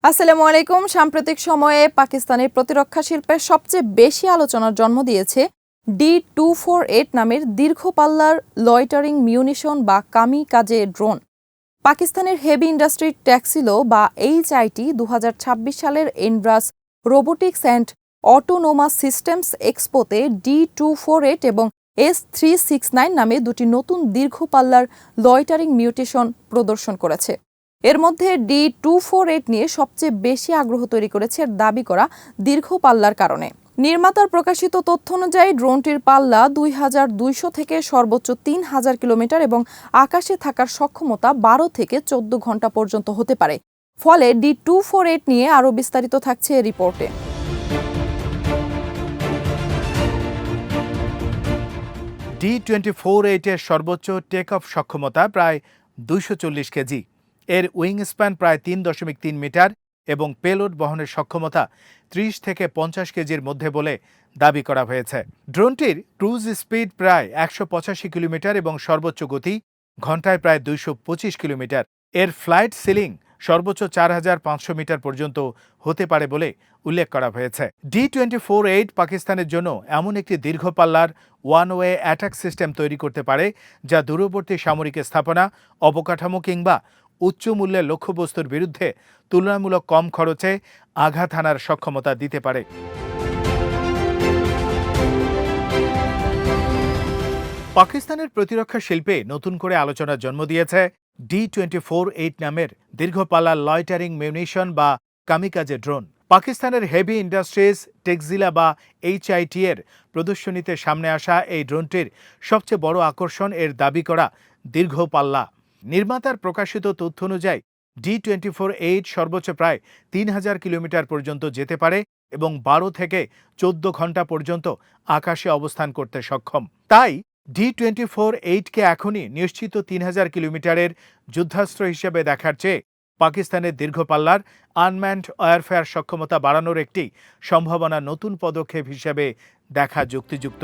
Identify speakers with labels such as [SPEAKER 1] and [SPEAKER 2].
[SPEAKER 1] আসসালামু আলাইকুম। সাম্প্রতিক সময়ে পাকিস্তানের প্রতিরক্ষা শিল্পের সবচেয়ে বেশি আলোচনার জন্ম দিয়েছে D248 নামের দীর্ঘ পাল্লার লয়টারিং মিউনিশন বা কামিকাজে ড্রোন। পাকিস্তানের হেভি ইন্ডাস্ট্রি ট্যাক্সিলো বা HIT 2026 সালের এনব্রাস রোবোটিক্স অ্যান্ড অটোনোমাস সিস্টেমস এক্সপোতে D248 এবং S369 নামে দুটি নতুন দীর্ঘ পাল্লার লয়টারিং মিউটেশন প্রদর্শন করেছে। এর মধ্যে D248 নিয়ে সবচেয়ে বেশি আগ্রহ তৈরি করেছে দাবি করা দীর্ঘ পাল্লার কারণে। নির্মাতার প্রকাশিত তথ্য অনুযায়ী ড্রোনটির পাল্লা 2200 থেকে সর্বোচ্চ 3000 কিলোমিটার এবং আকাশে থাকার সক্ষমতা 12 থেকে 14 ঘন্টা পর্যন্ত হতে পারে। ফলে D248 নিয়ে আরও বিস্তারিত থাকছে রিপোর্টে।
[SPEAKER 2] D248 এর সর্বোচ্চ টেক অফ সক্ষমতা প্রায় 240 কেজি। এর উইং স্প্যান প্রায় 3.3 মিটার এবং পেলোড বহনের সক্ষমতা 30 থেকে 50 কেজির মধ্যে বলে দাবি করা হয়েছে। ড্রোনটির ক্রুজ স্পিড প্রায় 185 কিলোমিটার এবং সর্বোচ্চ গতি ঘন্টায় প্রায় 225 কিলোমিটার। এর ফ্লাইট সিলিং সর্বোচ্চ 4500 মিটার পর্যন্ত হতে পারে বলে উল্লেখ করা হয়েছে। D248 পাকিস্তানের জন্য এমন একটি দীর্ঘ পাল্লার ওয়ান ওয়ে অ্যাটাক সিস্টেম তৈরি করতে পারে যা দূরবর্তী সামরিক স্থাপনা, অবকাঠামো কিংবা উচ্চ মূল্যের লক্ষ্যবস্তুর বিরুদ্ধে তুলনামূলক কম খরচে আঘাত হানার সক্ষমতা দিতে পারে। পাকিস্তানের প্রতিরক্ষা শিল্পে নতুন করে আলোচনার জন্ম দিয়েছে D248 নামের দীর্ঘপাল্লার লয়টারিং মিউনিশন বা কামিকাজে ড্রোন। পাকিস্তানের হেভি ইন্ডাস্ট্রিজ টেক্সিলা বা HIT এর প্রদর্শনীতে সামনে আসা এই ড্রোনটির সবচেয়ে বড় আকর্ষণ এর দাবি করা দীর্ঘ পাল্লা। নির্মাতার প্রকাশিত তথ্য অনুযায়ী D248 সর্বোচ্চ প্রায় 3000 কিলোমিটার পর্যন্ত যেতে পারে এবং 12 থেকে 14 ঘন্টা পর্যন্ত আকাশে অবস্থান করতে সক্ষম। তাই D248কে এখনই নিশ্চিত 3000 কিলোমিটারের যুদ্ধাস্ত্র হিসেবে দেখার চেয়ে পাকিস্তানের দীর্ঘপাল্লার আনম্যান্ড ওয়ারফেয়ার সক্ষমতা বাড়ানোর একটি সম্ভাবনা নতুন পদক্ষেপ হিসেবে দেখা যুক্তিযুক্ত।